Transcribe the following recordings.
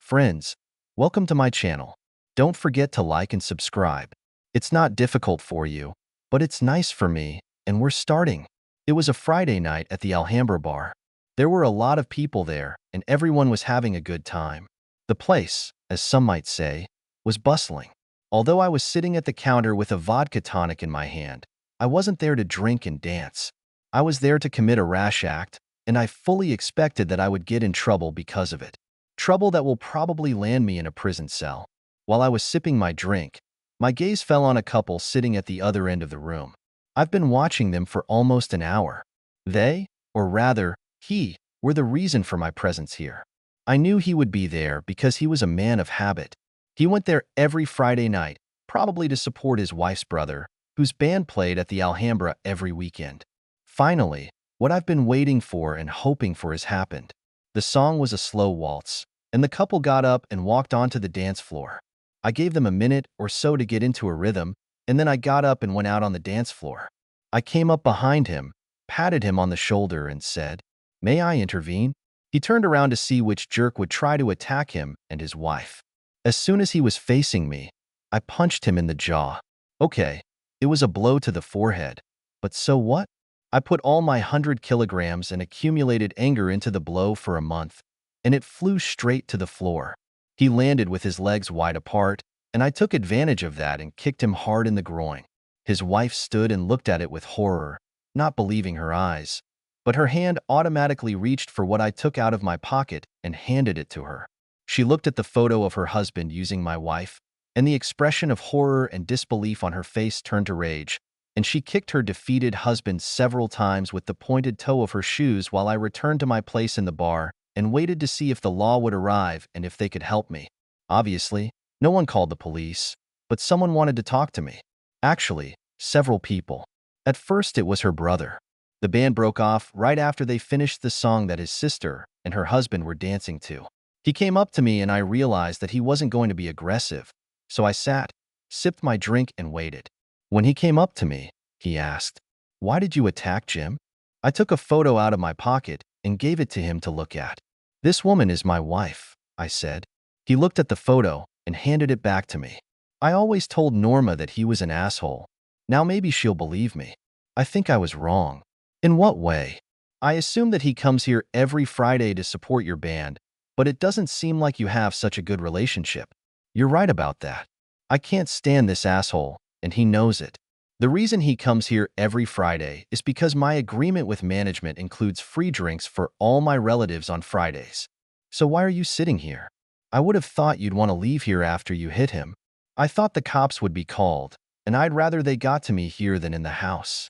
Friends, welcome to my channel. Don't forget to like and subscribe. It's not difficult for you, but it's nice for me, and we're starting. It was a Friday night at the Alhambra bar. There were a lot of people there, and everyone was having a good time. The place, as some might say, was bustling. Although I was sitting at the counter with a vodka tonic in my hand, I wasn't there to drink and dance. I was there to commit a rash act, and I fully expected that I would get in trouble because of it. Trouble that will probably land me in a prison cell. While I was sipping my drink, my gaze fell on a couple sitting at the other end of the room. I've been watching them for almost an hour. They, or rather, he, were the reason for my presence here. I knew he would be there because he was a man of habit. He went there every Friday night, probably to support his wife's brother, whose band played at the Alhambra every weekend. Finally, what I've been waiting for and hoping for has happened. The song was a slow waltz, and the couple got up and walked onto the dance floor. I gave them a minute or so to get into a rhythm, and then I got up and went out on the dance floor. I came up behind him, patted him on the shoulder, and said, "May I intervene?" He turned around to see which jerk would try to attack him and his wife. As soon as he was facing me, I punched him in the jaw. Okay, it was a blow to the forehead, but so what? I put all my 100 kilograms and accumulated anger into the blow for a month, and it flew straight to the floor. He landed with his legs wide apart, and I took advantage of that and kicked him hard in the groin. His wife stood and looked at it with horror, not believing her eyes, but her hand automatically reached for what I took out of my pocket and handed it to her. She looked at the photo of her husband using my wife, and the expression of horror and disbelief on her face turned to rage, and she kicked her defeated husband several times with the pointed toe of her shoes while I returned to my place in the bar and waited to see if the law would arrive and if they could help me. Obviously, no one called the police, but someone wanted to talk to me. Actually, several people. At first, it was her brother. The band broke off right after they finished the song that his sister and her husband were dancing to. He came up to me and I realized that he wasn't going to be aggressive, so I sat, sipped my drink, and waited. When he came up to me, he asked, "Why did you attack Jim?" I took a photo out of my pocket and gave it to him to look at. "This woman is my wife," I said. He looked at the photo and handed it back to me. I always told Norma that he was an asshole. Now maybe she'll believe me. I think I was wrong. In what way? I assume that he comes here every Friday to support your band, but it doesn't seem like you have such a good relationship. You're right about that. I can't stand this asshole, and he knows it. The reason he comes here every Friday is because my agreement with management includes free drinks for all my relatives on Fridays. So why are you sitting here? I would have thought you'd want to leave here after you hit him. I thought the cops would be called, and I'd rather they got to me here than in the house.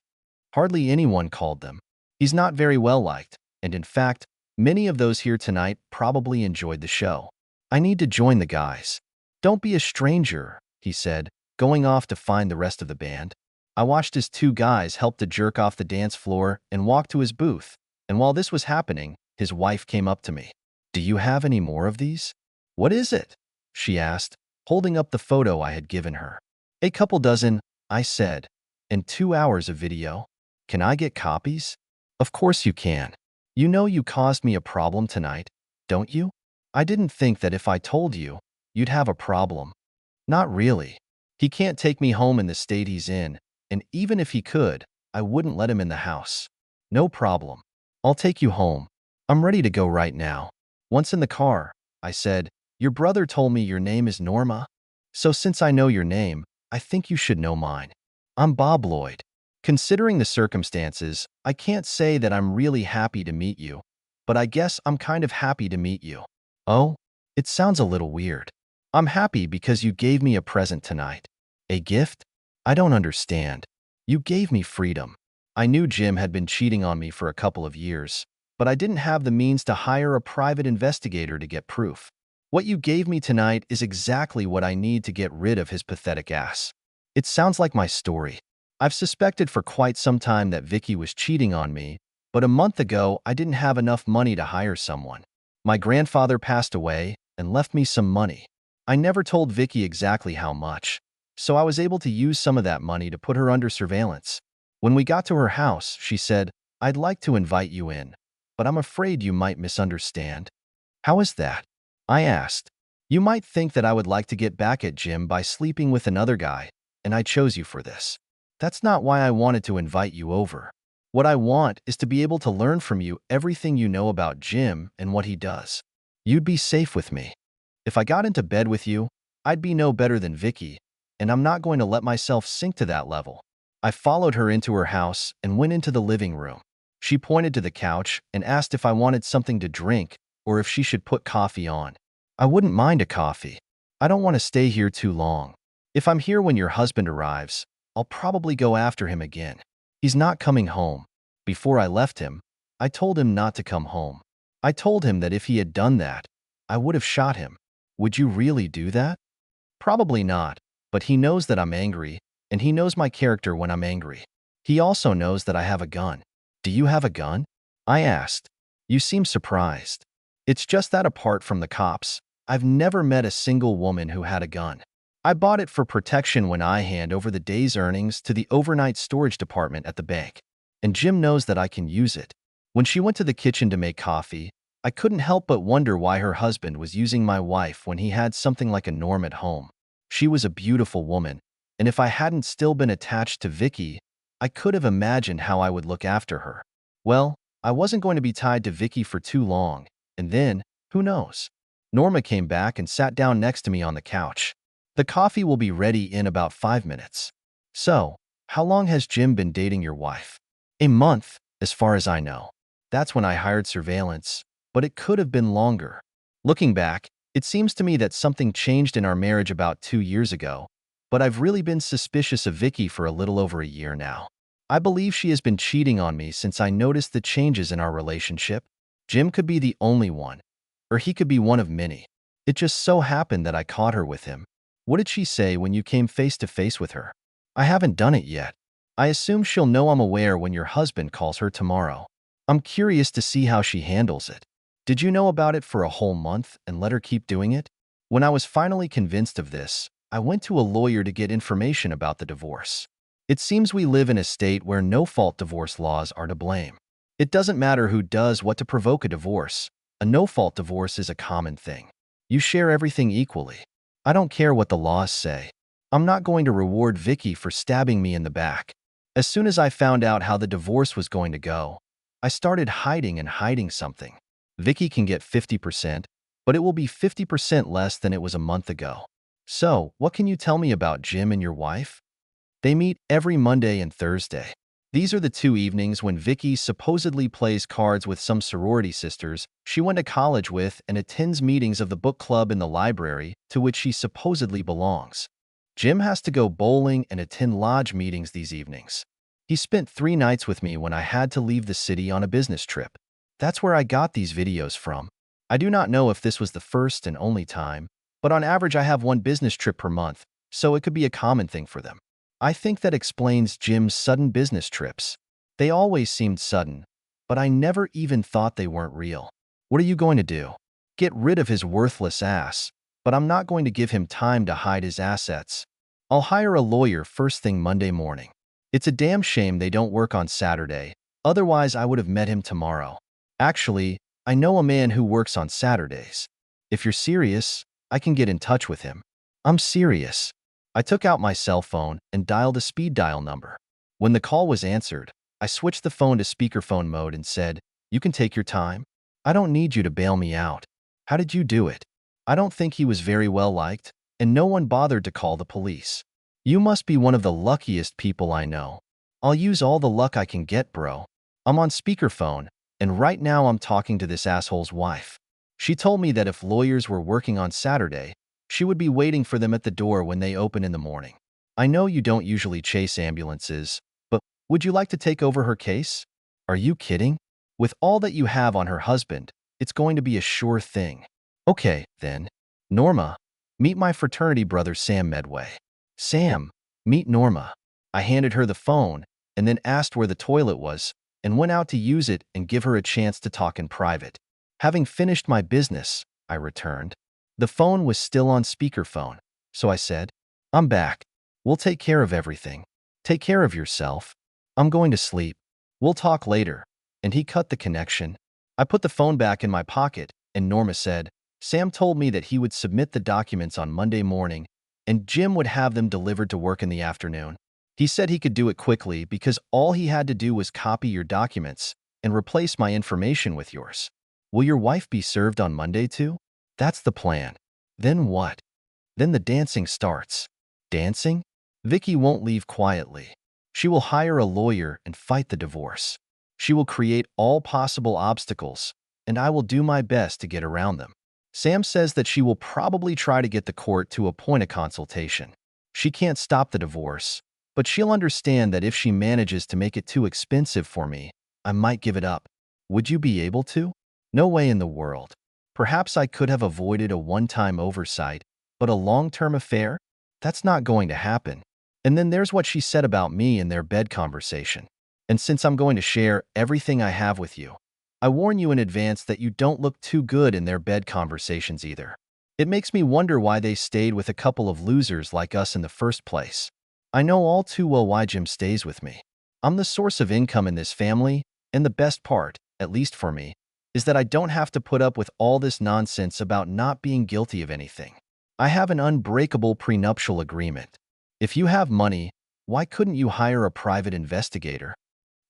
Hardly anyone called them. He's not very well liked, and in fact, many of those here tonight probably enjoyed the show. I need to join the guys. Don't be a stranger, he said, going off to find the rest of the band. I watched as two guys helped to jerk off the dance floor and walk to his booth, and while this was happening, his wife came up to me. "Do you have any more of these?" "What is it?" she asked, holding up the photo I had given her. "A couple dozen," I said. "And 2 hours of video. Can I get copies?" "Of course you can. You know you caused me a problem tonight, don't you?" "I didn't think that if I told you, you'd have a problem." "Not really. He can't take me home in the state he's in, and even if he could, I wouldn't let him in the house." "No problem. I'll take you home. I'm ready to go right now." Once in the car, I said, "Your brother told me your name is Norma. So since I know your name, I think you should know mine. I'm Bob Lloyd. Considering the circumstances, I can't say that I'm really happy to meet you, but I guess I'm kind of happy to meet you." "Oh, it sounds a little weird." "I'm happy because you gave me a present tonight." "A gift? I don't understand." "You gave me freedom." I knew Jim had been cheating on me for a couple of years, but I didn't have the means to hire a private investigator to get proof. What you gave me tonight is exactly what I need to get rid of his pathetic ass. It sounds like my story. I've suspected for quite some time that Vicky was cheating on me, but a month ago I didn't have enough money to hire someone. My grandfather passed away and left me some money. I never told Vicky exactly how much, so I was able to use some of that money to put her under surveillance. When we got to her house, she said, "I'd like to invite you in, but I'm afraid you might misunderstand." "How is that?" I asked. You might think that I would like to get back at Jim by sleeping with another guy, and I chose you for this. That's not why I wanted to invite you over. What I want is to be able to learn from you everything you know about Jim and what he does. You'd be safe with me. If I got into bed with you, I'd be no better than Vicky, and I'm not going to let myself sink to that level. I followed her into her house and went into the living room. She pointed to the couch and asked if I wanted something to drink or if she should put coffee on. I wouldn't mind a coffee. I don't want to stay here too long. If I'm here when your husband arrives, I'll probably go after him again. He's not coming home. Before I left him, I told him not to come home. I told him that if he had done that, I would have shot him. Would you really do that? Probably not, but he knows that I'm angry, and he knows my character when I'm angry. He also knows that I have a gun. Do you have a gun? I asked. You seem surprised. It's just that apart from the cops, I've never met a single woman who had a gun. I bought it for protection when I hand over the day's earnings to the overnight storage department at the bank. And Jim knows that I can use it. When she went to the kitchen to make coffee, I couldn't help but wonder why her husband was using my wife when he had something like a Norm at home. She was a beautiful woman, and if I hadn't still been attached to Vicky, I could have imagined how I would look after her. Well, I wasn't going to be tied to Vicky for too long, and then, who knows? Norma came back and sat down next to me on the couch. The coffee will be ready in about 5 minutes. So, how long has Jim been dating your wife? A month, as far as I know. That's when I hired surveillance, but it could have been longer. Looking back, it seems to me that something changed in our marriage about 2 years ago, but I've really been suspicious of Vicky for a little over a year now. I believe she has been cheating on me since I noticed the changes in our relationship. Jim could be the only one, or he could be one of many. It just so happened that I caught her with him. What did she say when you came face to face with her? I haven't done it yet. I assume she'll know I'm aware when your husband calls her tomorrow. I'm curious to see how she handles it. Did you know about it for a whole month and let her keep doing it? When I was finally convinced of this, I went to a lawyer to get information about the divorce. It seems we live in a state where no-fault divorce laws are to blame. It doesn't matter who does what to provoke a divorce. A no-fault divorce is a common thing. You share everything equally. I don't care what the laws say. I'm not going to reward Vicky for stabbing me in the back. As soon as I found out how the divorce was going to go, I started hiding something. Vicky can get 50%, but it will be 50% less than it was a month ago. So, what can you tell me about Jim and your wife? They meet every Monday and Thursday. These are the 2 evenings when Vicky supposedly plays cards with some sorority sisters she went to college with and attends meetings of the book club in the library to which she supposedly belongs. Jim has to go bowling and attend lodge meetings these evenings. He spent 3 nights with me when I had to leave the city on a business trip. That's where I got these videos from. I do not know if this was the first and only time, but on average I have 1 business trip per month, so it could be a common thing for them. I think that explains Jim's sudden business trips. They always seemed sudden, but I never even thought they weren't real. What are you going to do? Get rid of his worthless ass, but I'm not going to give him time to hide his assets. I'll hire a lawyer first thing Monday morning. It's a damn shame they don't work on Saturday, otherwise I would have met him tomorrow. Actually, I know a man who works on Saturdays. If you're serious, I can get in touch with him. I'm serious. I took out my cell phone and dialed a speed dial number. When the call was answered, I switched the phone to speakerphone mode and said, "You can take your time. I don't need you to bail me out. How did you do it?" I don't think he was very well liked, and no one bothered to call the police. You must be one of the luckiest people I know. I'll use all the luck I can get, bro. I'm on speakerphone, and right now I'm talking to this asshole's wife. She told me that if lawyers were working on Saturday, she would be waiting for them at the door when they open in the morning. I know you don't usually chase ambulances, but would you like to take over her case? Are you kidding? With all that you have on her husband, it's going to be a sure thing. Okay, then. Norma, meet my fraternity brother Sam Medway. Sam, meet Norma. I handed her the phone and then asked where the toilet was and went out to use it and give her a chance to talk in private. Having finished my business, I returned. The phone was still on speakerphone, so I said, "I'm back. We'll take care of everything. Take care of yourself. I'm going to sleep. We'll talk later." And he cut the connection. I put the phone back in my pocket, and Norma said, Sam told me that he would submit the documents on Monday morning and Jim would have them delivered to work in the afternoon. He said he could do it quickly because all he had to do was copy your documents and replace my information with yours. Will your wife be served on Monday too? That's the plan. Then what? Then the dancing starts. Dancing? Vicky won't leave quietly. She will hire a lawyer and fight the divorce. She will create all possible obstacles, and I will do my best to get around them. Sam says that she will probably try to get the court to appoint a consultation. She can't stop the divorce, but she'll understand that if she manages to make it too expensive for me, I might give it up. Would you be able to? No way in the world. Perhaps I could have avoided a one-time oversight, but a long-term affair? That's not going to happen. And then there's what she said about me in their bed conversation. And since I'm going to share everything I have with you, I warn you in advance that you don't look too good in their bed conversations either. It makes me wonder why they stayed with a couple of losers like us in the first place. I know all too well why Jim stays with me. I'm the source of income in this family, and the best part, at least for me, is that I don't have to put up with all this nonsense about not being guilty of anything. I have an unbreakable prenuptial agreement. If you have money, why couldn't you hire a private investigator?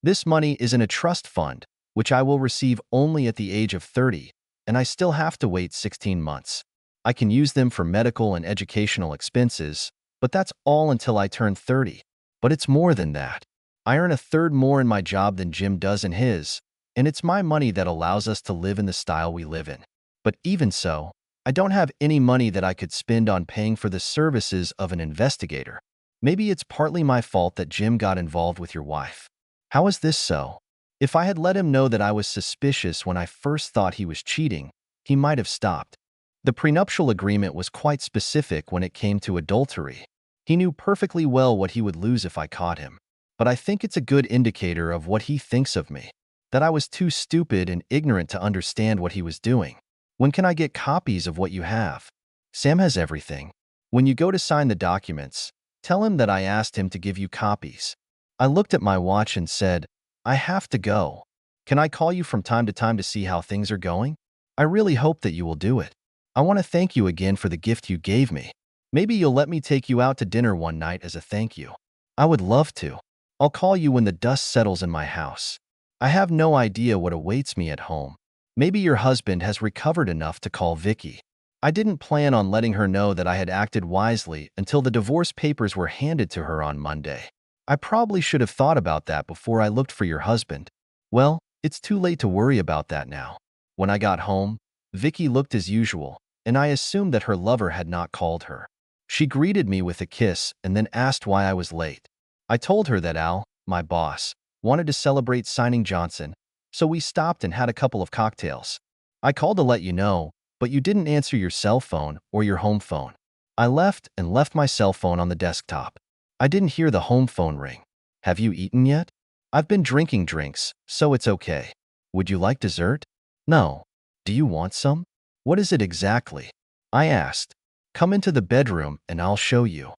This money is in a trust fund, which I will receive only at the age of 30, and I still have to wait 16 months. I can use them for medical and educational expenses, but that's all until I turn 30. But it's more than that. I earn a third more in my job than Jim does in his, and it's my money that allows us to live in the style we live in. But even so, I don't have any money that I could spend on paying for the services of an investigator. Maybe it's partly my fault that Jim got involved with your wife. How is this so? If I had let him know that I was suspicious when I first thought he was cheating, he might have stopped. The prenuptial agreement was quite specific when it came to adultery. He knew perfectly well what he would lose if I caught him. But I think it's a good indicator of what he thinks of me, that I was too stupid and ignorant to understand what he was doing. When can I get copies of what you have? Sam has everything. When you go to sign the documents, tell him that I asked him to give you copies. I looked at my watch and said, I have to go. Can I call you from time to time to see how things are going? I really hope that you will do it. I want to thank you again for the gift you gave me. Maybe you'll let me take you out to dinner one night as a thank you. I would love to. I'll call you when the dust settles in my house. I have no idea what awaits me at home. Maybe your husband has recovered enough to call Vicky. I didn't plan on letting her know that I had acted wisely until the divorce papers were handed to her on Monday. I probably should have thought about that before I looked for your husband. Well, it's too late to worry about that now. When I got home, Vicky looked as usual, and I assumed that her lover had not called her. She greeted me with a kiss and then asked why I was late. I told her that Al, my boss, wanted to celebrate signing Johnson, so we stopped and had a couple of cocktails. I called to let you know, but you didn't answer your cell phone or your home phone. I left my cell phone on the desktop. I didn't hear the home phone ring. Have you eaten yet? I've been drinking drinks, so it's okay. Would you like dessert? No. Do you want some? What is it exactly? I asked. Come into the bedroom and I'll show you.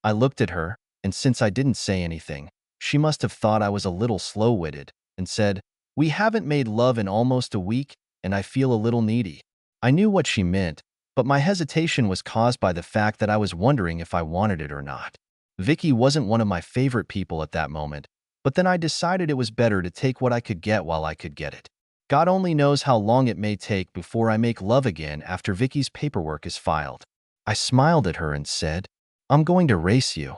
I looked at her, and since I didn't say anything, she must have thought I was a little slow-witted and said, We haven't made love in almost a week, and I feel a little needy. I knew what she meant, but my hesitation was caused by the fact that I was wondering if I wanted it or not. Vicky wasn't one of my favorite people at that moment, but then I decided it was better to take what I could get while I could get it. God only knows how long it may take before I make love again after Vicky's paperwork is filed. I smiled at her and said, I'm going to race you.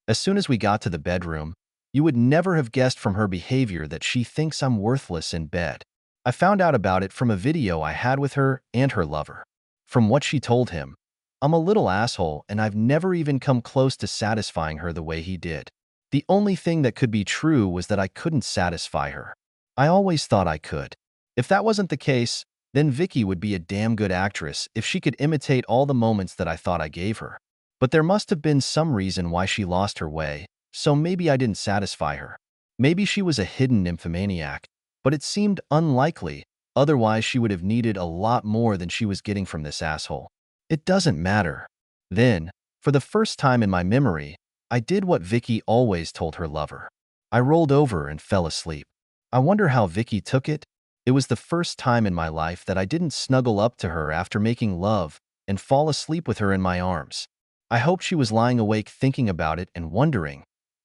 As soon as we got to the bedroom, you would never have guessed from her behavior that she thinks I'm worthless in bed. I found out about it from a video I had with her and her lover. From what she told him, I'm a little asshole and I've never even come close to satisfying her the way he did. The only thing that could be true was that I couldn't satisfy her. I always thought I could. If that wasn't the case, then Vicky would be a damn good actress if she could imitate all the moments that I thought I gave her. But there must have been some reason why she lost her way, so maybe I didn't satisfy her. Maybe she was a hidden nymphomaniac, but it seemed unlikely, otherwise she would have needed a lot more than she was getting from this asshole. It doesn't matter. Then, for the first time in my memory, I did what Vicky always told her lover. I rolled over and fell asleep. I wonder how Vicky took it. It was the first time in my life that I didn't snuggle up to her after making love and fall asleep with her in my arms. I hoped she was lying awake thinking about it and wondering,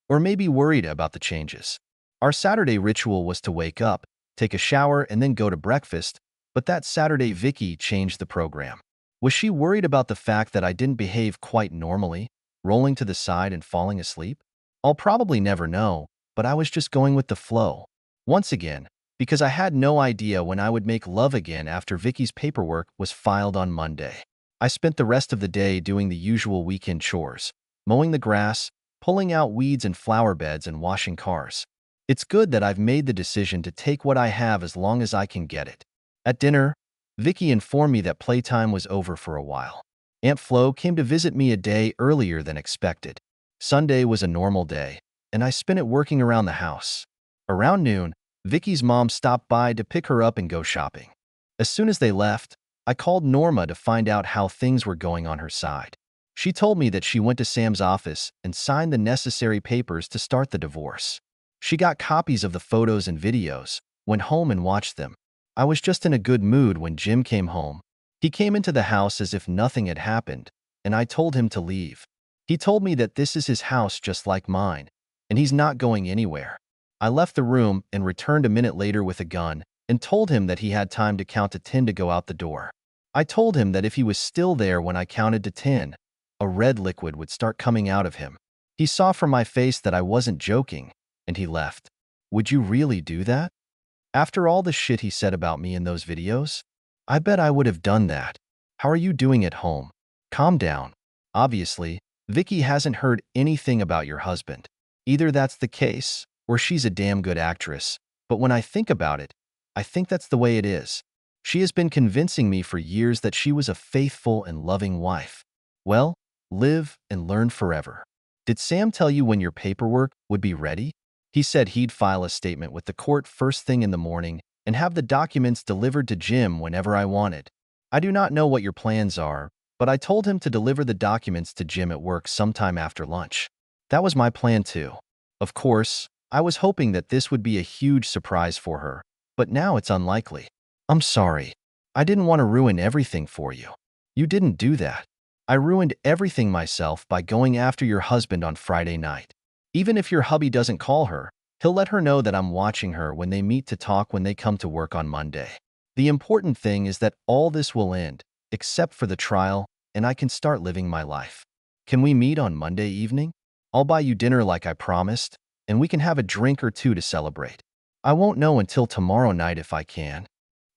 or maybe worried about the changes. Our Saturday ritual was to wake up, take a shower, and then go to breakfast, but that Saturday Vicky changed the program. Was she worried about the fact that I didn't behave quite normally, rolling to the side and falling asleep? I'll probably never know, but I was just going with the flow. Once again, because I had no idea when I would make love again after Vicky's paperwork was filed on Monday. I spent the rest of the day doing the usual weekend chores, mowing the grass, pulling out weeds and flower beds, and washing cars. It's good that I've made the decision to take what I have as long as I can get it. At dinner, Vicky informed me that playtime was over for a while. Aunt Flo came to visit me a day earlier than expected. Sunday was a normal day, and I spent it working around the house. Around noon, Vicky's mom stopped by to pick her up and go shopping. As soon as they left, I called Norma to find out how things were going on her side. She told me that she went to Sam's office and signed the necessary papers to start the divorce. She got copies of the photos and videos, went home and watched them. I was just in a good mood when Jim came home. He came into the house as if nothing had happened, and I told him to leave. He told me that this is his house just like mine, and he's not going anywhere. I left the room and returned a minute later with a gun and told him that he had time to count to 10 to go out the door. I told him that if he was still there when I counted to 10, a red liquid would start coming out of him. He saw from my face that I wasn't joking, and he left. Would you really do that? After all the shit he said about me in those videos? I bet I would have done that. How are you doing at home? Calm down. Obviously, Vicky hasn't heard anything about your husband. Either that's the case, or she's a damn good actress, but when I think about it, I think that's the way it is. She has been convincing me for years that she was a faithful and loving wife. Well, live and learn forever. Did Sam tell you when your paperwork would be ready? He said he'd file a statement with the court first thing in the morning and have the documents delivered to Jim whenever I wanted. I do not know what your plans are, but I told him to deliver the documents to Jim at work sometime after lunch. That was my plan too. Of course, I was hoping that this would be a huge surprise for her, but now it's unlikely. I'm sorry. I didn't want to ruin everything for you. You didn't do that. I ruined everything myself by going after your husband on Friday night. Even if your hubby doesn't call her, he'll let her know that I'm watching her when they meet to talk when they come to work on Monday. The important thing is that all this will end, except for the trial, and I can start living my life. Can we meet on Monday evening? I'll buy you dinner like I promised, and we can have a drink or two to celebrate. I won't know until tomorrow night if I can.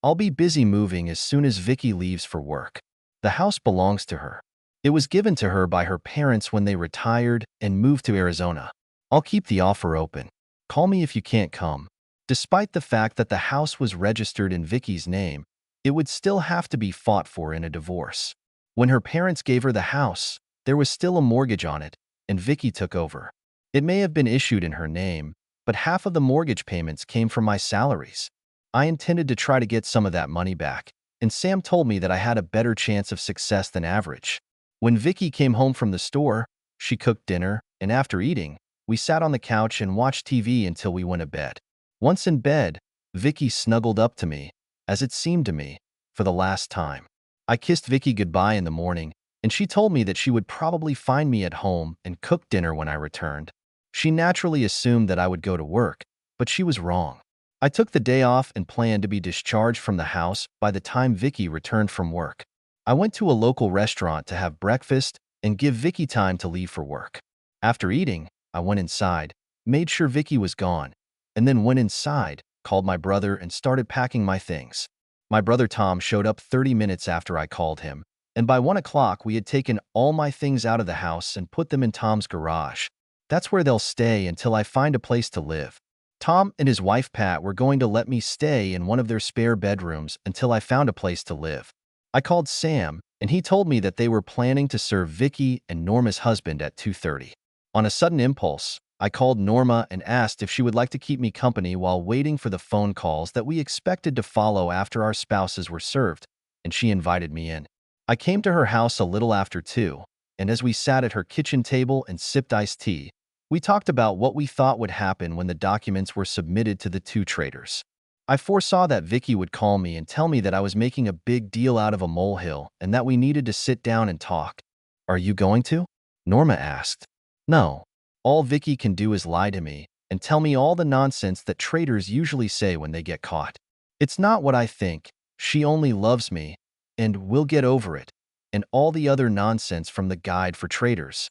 I'll be busy moving as soon as Vicky leaves for work. The house belongs to her. It was given to her by her parents when they retired and moved to Arizona. I'll keep the offer open. Call me if you can't come. Despite the fact that the house was registered in Vicky's name, it would still have to be fought for in a divorce. When her parents gave her the house, there was still a mortgage on it, and Vicky took over. It may have been issued in her name, but half of the mortgage payments came from my salaries. I intended to try to get some of that money back, and Sam told me that I had a better chance of success than average. When Vicky came home from the store, she cooked dinner, and after eating, we sat on the couch and watched TV until we went to bed. Once in bed, Vicky snuggled up to me, as it seemed to me, for the last time. I kissed Vicky goodbye in the morning, and she told me that she would probably find me at home and cook dinner when I returned. She naturally assumed that I would go to work, but she was wrong. I took the day off and planned to be discharged from the house by the time Vicky returned from work. I went to a local restaurant to have breakfast and give Vicky time to leave for work. After eating, I went inside, made sure Vicky was gone, and then went inside, called my brother, and started packing my things. My brother Tom showed up 30 minutes after I called him, and by 1 o'clock we had taken all my things out of the house and put them in Tom's garage. That's where they'll stay until I find a place to live. Tom and his wife Pat were going to let me stay in one of their spare bedrooms until I found a place to live. I called Sam, and he told me that they were planning to serve Vicky and Norma's husband at 2:30. On a sudden impulse, I called Norma and asked if she would like to keep me company while waiting for the phone calls that we expected to follow after our spouses were served, and she invited me in. I came to her house a little after 2, and as we sat at her kitchen table and sipped iced tea, we talked about what we thought would happen when the documents were submitted to the two traders. I foresaw that Vicky would call me and tell me that I was making a big deal out of a molehill and that we needed to sit down and talk. Are you going to? Norma asked. No. All Vicky can do is lie to me and tell me all the nonsense that traitors usually say when they get caught. It's not what I think. She only loves me, and we'll get over it, and all the other nonsense from the guide for traitors.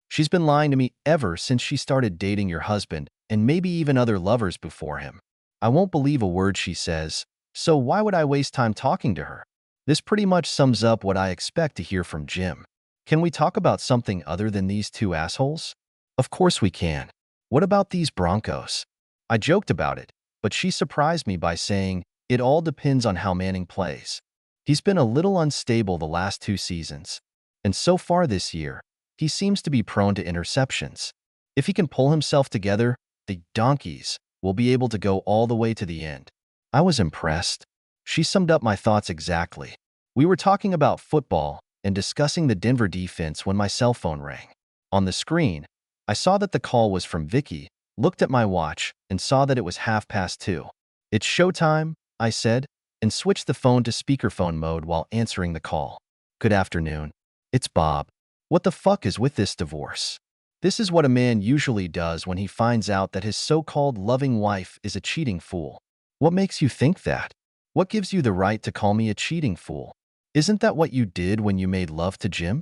She's been lying to me ever since she started dating your husband, and maybe even other lovers before him. I won't believe a word she says, so why would I waste time talking to her? This pretty much sums up what I expect to hear from Jim. Can we talk about something other than these two assholes? Of course we can. What about these Broncos? I joked about it, but she surprised me by saying, it all depends on how Manning plays. He's been a little unstable the last 2 seasons, and so far this year, he seems to be prone to interceptions. If he can pull himself together, the Donkeys will be able to go all the way to the end. I was impressed. She summed up my thoughts exactly. We were talking about football and discussing the Denver defense when my cell phone rang. On the screen, I saw that the call was from Vicky, looked at my watch, and saw that it was 2:30. It's showtime, I said, and switched the phone to speakerphone mode while answering the call. Good afternoon. It's Bob. What the fuck is with this divorce? This is what a man usually does when he finds out that his so-called loving wife is a cheating fool. What makes you think that? What gives you the right to call me a cheating fool? Isn't that what you did when you made love to Jim?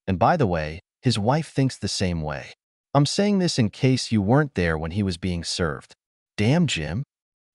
And by the way, his wife thinks the same way. I'm saying this in case you weren't there when he was being served. Damn, Jim.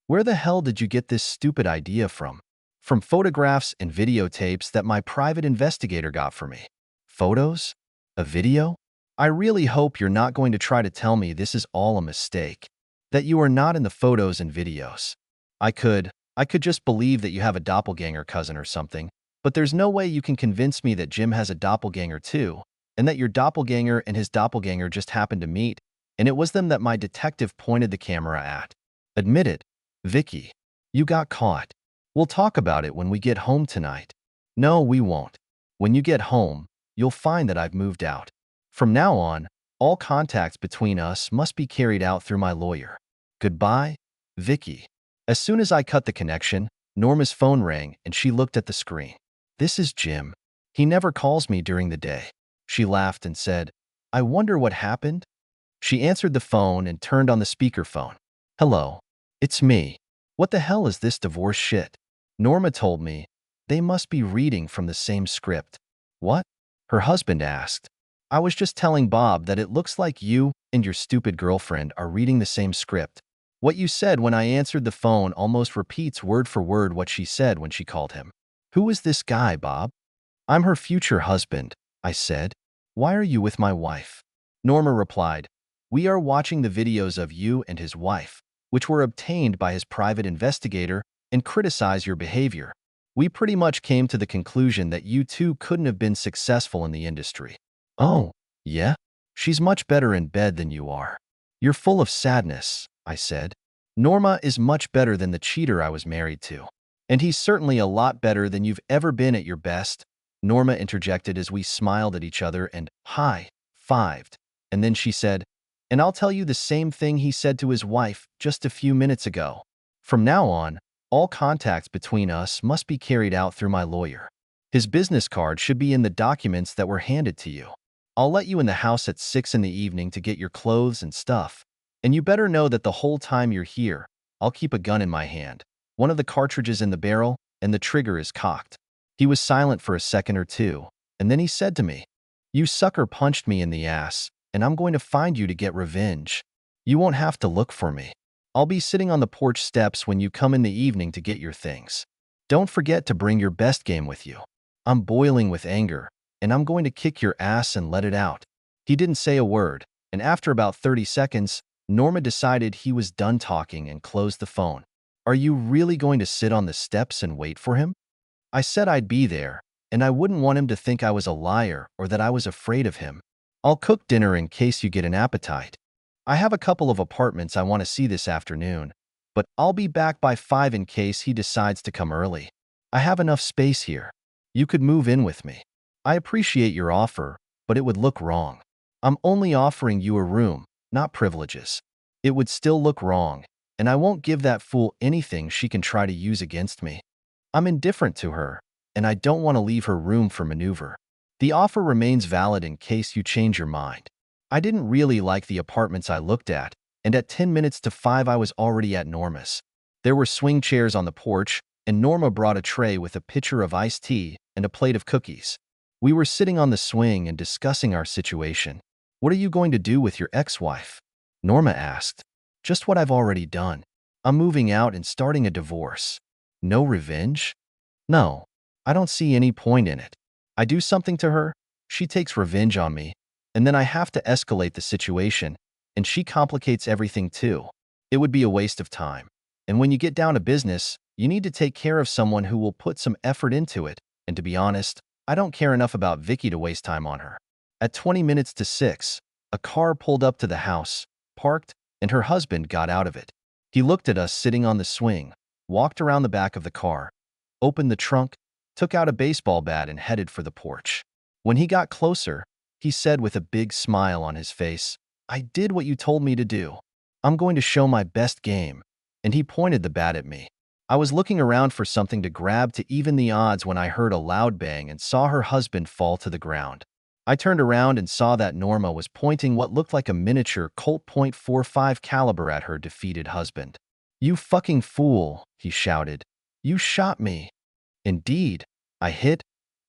Where the hell did you get this stupid idea from? From photographs and videotapes that my private investigator got for me. Photos? A video? I really hope you're not going to try to tell me this is all a mistake. That you are not in the photos and videos. I could just believe that you have a doppelganger cousin or something, but there's no way you can convince me that Jim has a doppelganger too, and that your doppelganger and his doppelganger just happened to meet, and it was them that my detective pointed the camera at. Admit it, Vicky. You got caught. We'll talk about it when we get home tonight. No, we won't. When you get home, you'll find that I've moved out. From now on, all contacts between us must be carried out through my lawyer. Goodbye, Vicky. As soon as I cut the connection, Norma's phone rang and she looked at the screen. This is Jim. He never calls me during the day. She laughed and said, I wonder what happened? She answered the phone and turned on the speakerphone. Hello. It's me. What the hell is this divorce shit? Norma told me. They must be reading from the same script. What? Her husband asked. I was just telling Bob that it looks like you and your stupid girlfriend are reading the same script. What you said when I answered the phone almost repeats word for word what she said when she called him. Who is this guy, Bob? I'm her future husband, I said. Why are you with my wife? Norma replied, we are watching the videos of you and his wife, which were obtained by his private investigator, and criticize your behavior. We pretty much came to the conclusion that you two couldn't have been successful in the industry. Oh, yeah? She's much better in bed than you are. You're full of sadness, I said. Norma is much better than the cheater I was married to. And he's certainly a lot better than you've ever been at your best, Norma interjected as we smiled at each other and high-fived. And then she said, and I'll tell you the same thing he said to his wife just a few minutes ago. From now on, all contacts between us must be carried out through my lawyer. His business card should be in the documents that were handed to you. I'll let you in the house at 6 in the evening to get your clothes and stuff. And you better know that the whole time you're here, I'll keep a gun in my hand. One of the cartridges in the barrel, and the trigger is cocked. He was silent for a second or two, and then he said to me, you sucker punched me in the ass, and I'm going to find you to get revenge. You won't have to look for me. I'll be sitting on the porch steps when you come in the evening to get your things. Don't forget to bring your best game with you. I'm boiling with anger, and I'm going to kick your ass and let it out. He didn't say a word, and after about 30 seconds, Norma decided he was done talking and closed the phone. Are you really going to sit on the steps and wait for him? I said I'd be there, and I wouldn't want him to think I was a liar or that I was afraid of him. I'll cook dinner in case you get an appetite. I have a couple of apartments I want to see this afternoon, but I'll be back by 5 in case he decides to come early. I have enough space here. You could move in with me. I appreciate your offer, but it would look wrong. I'm only offering you a room, not privileges. It would still look wrong, and I won't give that fool anything she can try to use against me. I'm indifferent to her, and I don't want to leave her room for maneuver. The offer remains valid in case you change your mind. I didn't really like the apartments I looked at, and at 10 minutes to 5 I was already at Norma's. There were swing chairs on the porch, and Norma brought a tray with a pitcher of iced tea and a plate of cookies. We were sitting on the swing and discussing our situation. "What are you going to do with your ex-wife?" Norma asked. "Just what I've already done. I'm moving out and starting a divorce." "No revenge?" "No. I don't see any point in it. I do something to her, she takes revenge on me, and then I have to escalate the situation, and she complicates everything too. It would be a waste of time. And when you get down to business, you need to take care of someone who will put some effort into it, and to be honest, I don't care enough about Vicky to waste time on her." At 20 minutes to 6, a car pulled up to the house, parked, and her husband got out of it. He looked at us sitting on the swing, walked around the back of the car, opened the trunk, took out a baseball bat and headed for the porch. When he got closer, he said with a big smile on his face, "I did what you told me to do. I'm going to show my best game," and he pointed the bat at me. I was looking around for something to grab to even the odds when I heard a loud bang and saw her husband fall to the ground. I turned around and saw that Norma was pointing what looked like a miniature Colt .45 caliber at her defeated husband. "You fucking fool," he shouted. "You shot me." "Indeed, I hit,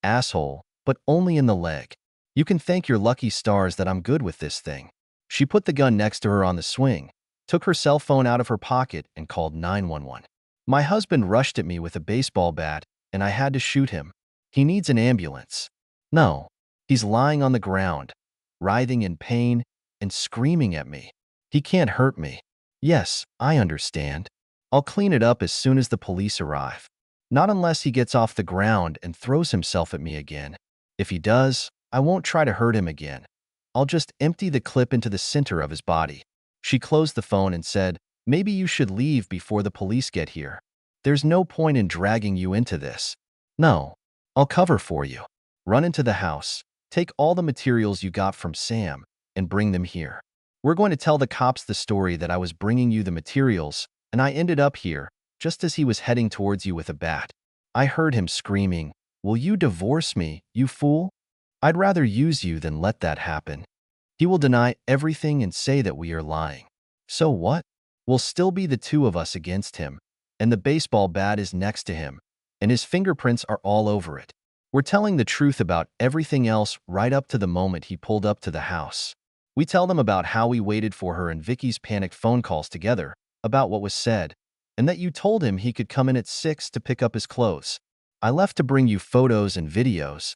asshole, but only in the leg. You can thank your lucky stars that I'm good with this thing." She put the gun next to her on the swing, took her cell phone out of her pocket, and called 911. My husband rushed at me with a baseball bat, and I had to shoot him. "He needs an ambulance." "No. He's lying on the ground, writhing in pain and screaming at me. He can't hurt me." "Yes, I understand. I'll clean it up as soon as the police arrive. Not unless he gets off the ground and throws himself at me again. If he does, I won't try to hurt him again. I'll just empty the clip into the center of his body." She closed the phone and said, "Maybe you should leave before the police get here. There's no point in dragging you into this." "No, I'll cover for you. Run into the house, take all the materials you got from Sam, and bring them here. We're going to tell the cops the story that I was bringing you the materials, and I ended up here, just as he was heading towards you with a bat." I heard him screaming, "Will you divorce me, you fool? I'd rather use you than let that happen." He will deny everything and say that we are lying. So what? We'll still be the two of us against him, and the baseball bat is next to him, and his fingerprints are all over it. We're telling the truth about everything else right up to the moment he pulled up to the house. We tell them about how we waited for her and Vicky's panicked phone calls together, about what was said, and that you told him he could come in at 6 to pick up his clothes. I left to bring you photos and videos,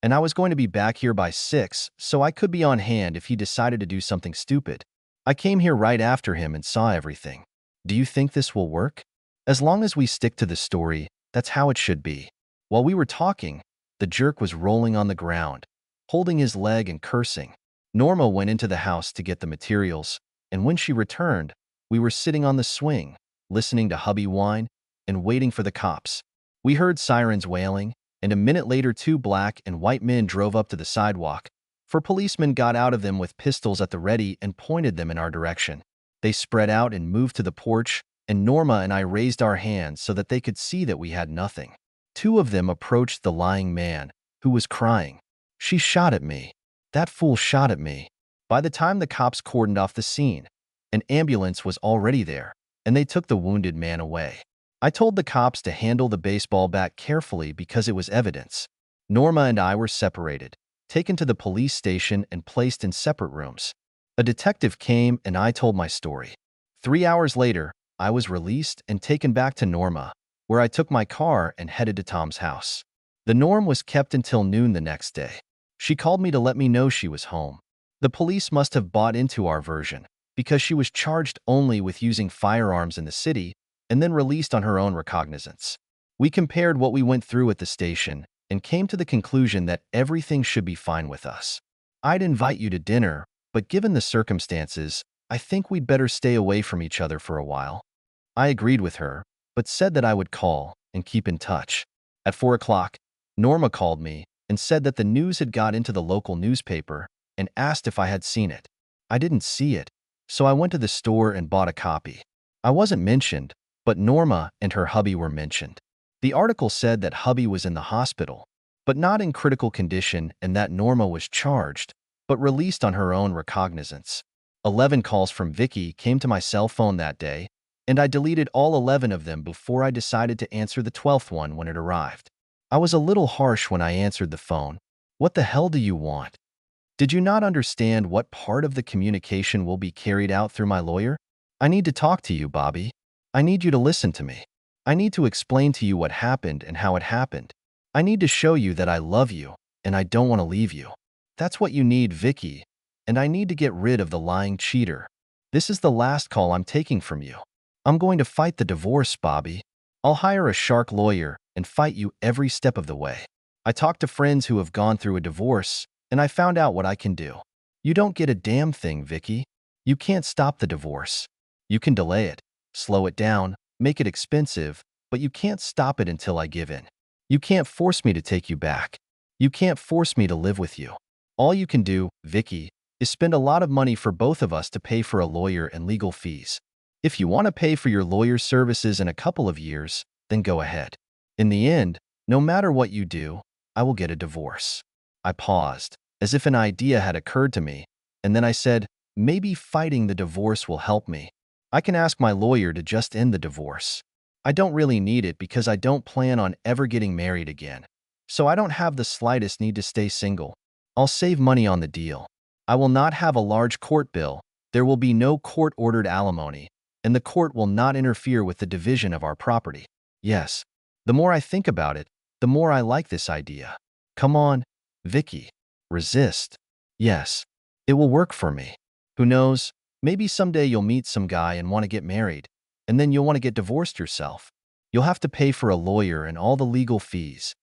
and I was going to be back here by 6, so I could be on hand if he decided to do something stupid. I came here right after him and saw everything. Do you think this will work? As long as we stick to the story, that's how it should be." While we were talking, the jerk was rolling on the ground, holding his leg and cursing. Norma went into the house to get the materials, and when she returned, we were sitting on the swing, listening to hubby whine and waiting for the cops. We heard sirens wailing, and a minute later 2 black and white men drove up to the sidewalk. 4 policemen got out of them with pistols at the ready and pointed them in our direction. They spread out and moved to the porch, and Norma and I raised our hands so that they could see that we had nothing. 2 of them approached the lying man, who was crying. "She shot at me. That fool shot at me." By the time the cops cordoned off the scene, an ambulance was already there, and they took the wounded man away. I told the cops to handle the baseball bat carefully because it was evidence. Norma and I were separated, taken to the police station and placed in separate rooms. A detective came and I told my story. 3 hours later, I was released and taken back to Norma, where I took my car and headed to Tom's house. The Norm was kept until noon the next day. She called me to let me know she was home. The police must have bought into our version, because she was charged only with using firearms in the city and then released on her own recognizance. We compared what we went through at the station and came to the conclusion that everything should be fine with us. I'd invite you to dinner, but given the circumstances, I think we'd better stay away from each other for a while. I agreed with her, but said that I would call and keep in touch. At 4 o'clock, Norma called me and said that the news had got into the local newspaper and asked if I had seen it. I didn't see it, so I went to the store and bought a copy. I wasn't mentioned, but Norma and her hubby were mentioned. The article said that hubby was in the hospital, but not in critical condition, and that Norma was charged, but released on her own recognizance. 11 calls from Vicky came to my cell phone that day, and I deleted all 11 of them before I decided to answer the 12th one when it arrived. I was a little harsh when I answered the phone. What the hell do you want? Did you not understand what part of the communication will be carried out through my lawyer? I need to talk to you, Bobby. I need you to listen to me. I need to explain to you what happened and how it happened. I need to show you that I love you and I don't want to leave you. That's what you need, Vicky. And I need to get rid of the lying cheater. This is the last call I'm taking from you. I'm going to fight the divorce, Bobby. I'll hire a shark lawyer and fight you every step of the way. I talked to friends who have gone through a divorce, and I found out what I can do. You don't get a damn thing, Vicky. You can't stop the divorce. You can delay it, slow it down, make it expensive, but you can't stop it until I give in. You can't force me to take you back. You can't force me to live with you. All you can do, Vicky, is spend a lot of money for both of us to pay for a lawyer and legal fees. If you want to pay for your lawyer's services in a couple of years, then go ahead. In the end, no matter what you do, I will get a divorce. I paused, as if an idea had occurred to me, and then I said, maybe fighting the divorce will help me. I can ask my lawyer to just end the divorce. I don't really need it because I don't plan on ever getting married again. So I don't have the slightest need to stay single. I'll save money on the deal. I will not have a large court bill. There will be no court-ordered alimony, and the court will not interfere with the division of our property. Yes, the more I think about it, the more I like this idea. Come on, Vicky. Resist. Yes, it will work for me. Who knows, maybe someday you'll meet some guy and want to get married, and then you'll want to get divorced yourself. You'll have to pay for a lawyer and all the legal fees.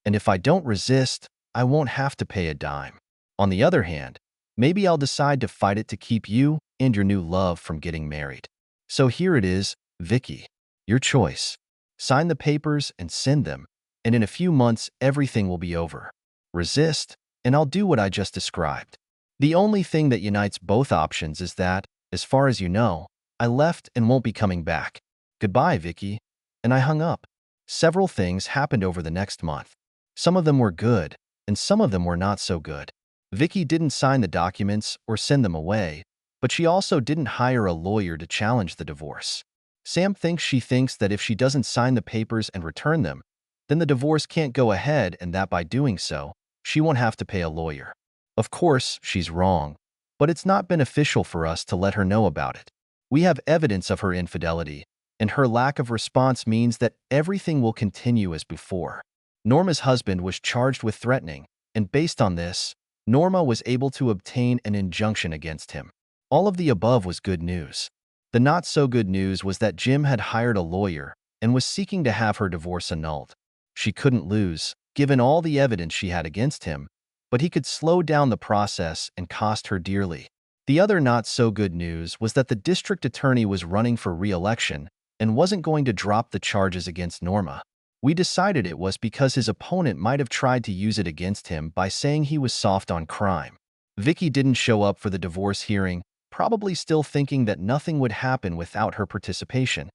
And if I don't resist, I won't have to pay a dime. On the other hand, maybe I'll decide to fight it to keep you and your new love from getting married. So here it is, Vicky. Your choice. Sign the papers and send them, and in a few months everything will be over. Resist, and I'll do what I just described. The only thing that unites both options is that, as far as you know, I left and won't be coming back. Goodbye, Vicky. And I hung up. Several things happened over the next month. Some of them were good, and some of them were not so good. Vicky didn't sign the documents or send them away, but she also didn't hire a lawyer to challenge the divorce. Sam she thinks that if she doesn't sign the papers and return them, then the divorce can't go ahead and that by doing so, she won't have to pay a lawyer. Of course, she's wrong, but it's not beneficial for us to let her know about it. We have evidence of her infidelity, and her lack of response means that everything will continue as before. Norma's husband was charged with threatening, and based on this, Norma was able to obtain an injunction against him. All of the above was good news. The not-so-good news was that Jim had hired a lawyer and was seeking to have her divorce annulled. She couldn't lose, given all the evidence she had against him, but he could slow down the process and cost her dearly. The other not-so-good news was that the district attorney was running for re-election and wasn't going to drop the charges against Norma. We decided it was because his opponent might have tried to use it against him by saying he was soft on crime. Vicky didn't show up for the divorce hearing, probably still thinking that nothing would happen without her participation,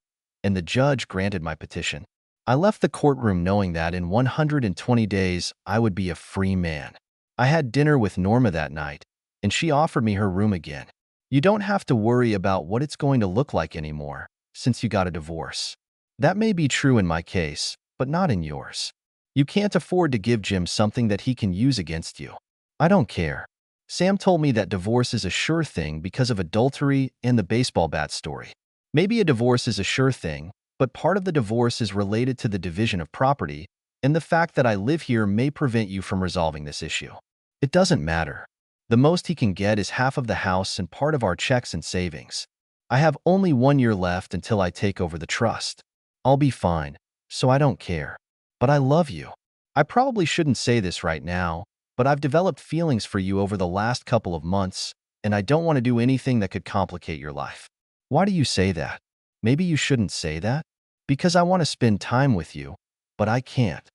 and the judge granted my petition. I left the courtroom knowing that in 120 days I would be a free man. I had dinner with Norma that night, and she offered me her room again. You don't have to worry about what it's going to look like anymore, since you got a divorce. That may be true in my case, but not in yours. You can't afford to give Jim something that he can use against you. I don't care. Sam told me that divorce is a sure thing because of adultery and the baseball bat story. Maybe a divorce is a sure thing, but part of the divorce is related to the division of property, and the fact that I live here may prevent you from resolving this issue. It doesn't matter. The most he can get is half of the house and part of our checks and savings. I have only 1 year left until I take over the trust. I'll be fine, so I don't care. But I love you. I probably shouldn't say this right now, but I've developed feelings for you over the last couple of months, and I don't want to do anything that could complicate your life. Why do you say that? Maybe you shouldn't say that? Because I want to spend time with you, but I can't.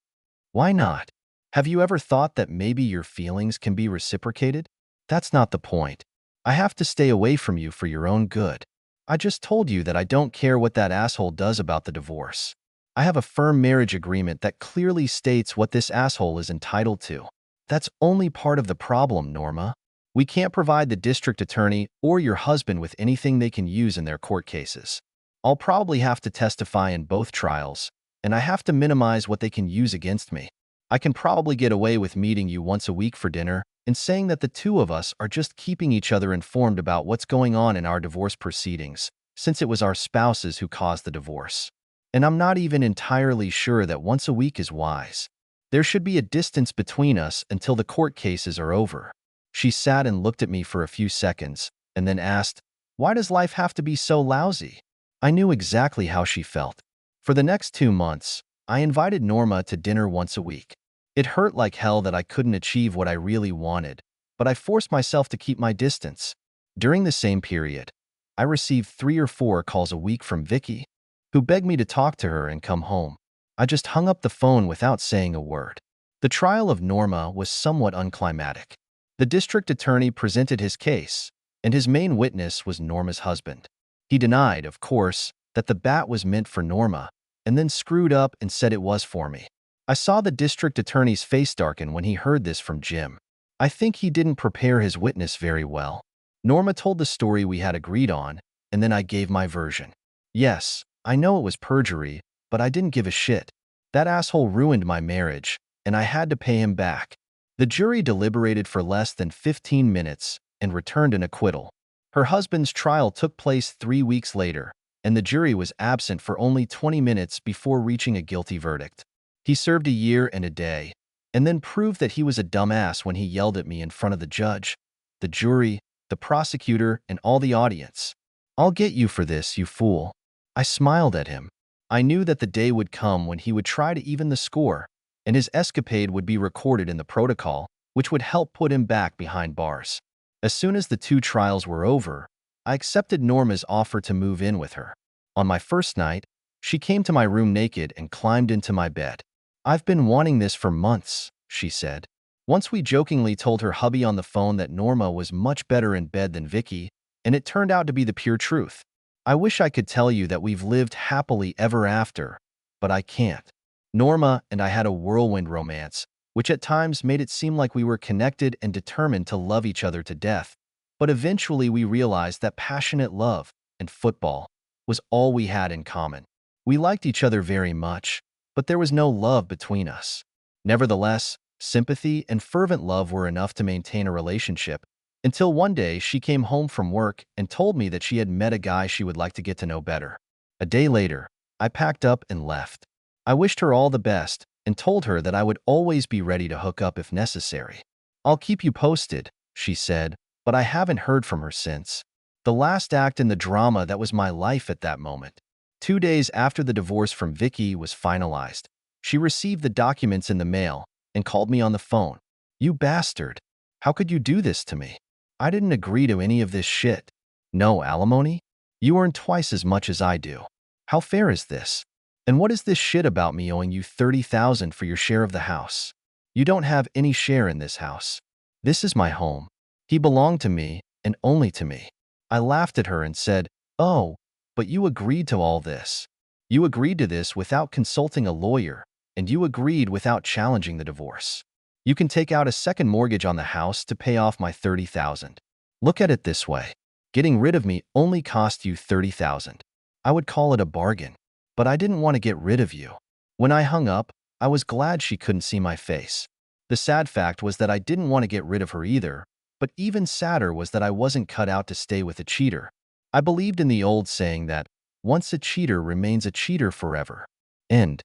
Why not? Have you ever thought that maybe your feelings can be reciprocated? That's not the point. I have to stay away from you for your own good. I just told you that I don't care what that asshole does about the divorce. I have a firm marriage agreement that clearly states what this asshole is entitled to. That's only part of the problem, Norma. We can't provide the district attorney or your husband with anything they can use in their court cases. I'll probably have to testify in both trials, and I have to minimize what they can use against me. I can probably get away with meeting you once a week for dinner and saying that the two of us are just keeping each other informed about what's going on in our divorce proceedings, since it was our spouses who caused the divorce. And I'm not even entirely sure that once a week is wise. There should be a distance between us until the court cases are over. She sat and looked at me for a few seconds, and then asked, "Why does life have to be so lousy?" I knew exactly how she felt. For the next 2 months, I invited Norma to dinner once a week. It hurt like hell that I couldn't achieve what I really wanted, but I forced myself to keep my distance. During the same period, I received 3 or 4 calls a week from Vicky, who begged me to talk to her and come home. I just hung up the phone without saying a word. The trial of Norma was somewhat unclimactic. The district attorney presented his case, and his main witness was Norma's husband. He denied, of course, that the bat was meant for Norma, and then screwed up and said it was for me. I saw the district attorney's face darken when he heard this from Jim. I think he didn't prepare his witness very well. Norma told the story we had agreed on, and then I gave my version. Yes, I know it was perjury, but I didn't give a shit. That asshole ruined my marriage, and I had to pay him back. The jury deliberated for less than 15 minutes and returned an acquittal. Her husband's trial took place 3 weeks later, and the jury was absent for only 20 minutes before reaching a guilty verdict. He served a year and a day, and then proved that he was a dumbass when he yelled at me in front of the judge, the jury, the prosecutor, and all the audience. "I'll get you for this, you fool." I smiled at him. I knew that the day would come when he would try to even the score, and his escapade would be recorded in the protocol, which would help put him back behind bars. As soon as the 2 trials were over, I accepted Norma's offer to move in with her. On my first night, she came to my room naked and climbed into my bed. "I've been wanting this for months," she said. Once we jokingly told her hubby on the phone that Norma was much better in bed than Vicky, and it turned out to be the pure truth. I wish I could tell you that we've lived happily ever after, but I can't. Norma and I had a whirlwind romance, which at times made it seem like we were connected and determined to love each other to death. But eventually we realized that passionate love and football was all we had in common. We liked each other very much, but there was no love between us. Nevertheless, sympathy and fervent love were enough to maintain a relationship, until one day she came home from work and told me that she had met a guy she would like to get to know better. A day later, I packed up and left. I wished her all the best and told her that I would always be ready to hook up if necessary. "I'll keep you posted," she said, but I haven't heard from her since. The last act in the drama that was my life at that moment. 2 days after the divorce from Vicky was finalized, she received the documents in the mail and called me on the phone. "You bastard. How could you do this to me? I didn't agree to any of this shit." "No alimony? You earn twice as much as I do. How fair is this? And what is this shit about me owing you $30,000 for your share of the house? You don't have any share in this house. This is my home. He belonged to me and only to me." I laughed at her and said, "Oh, but you agreed to all this. You agreed to this without consulting a lawyer, and you agreed without challenging the divorce. You can take out a second mortgage on the house to pay off my $30,000. Look at it this way. Getting rid of me only cost you $30,000. I would call it a bargain, but I didn't want to get rid of you." When I hung up, I was glad she couldn't see my face. The sad fact was that I didn't want to get rid of her either, but even sadder was that I wasn't cut out to stay with a cheater. I believed in the old saying that once a cheater remains a cheater forever. End.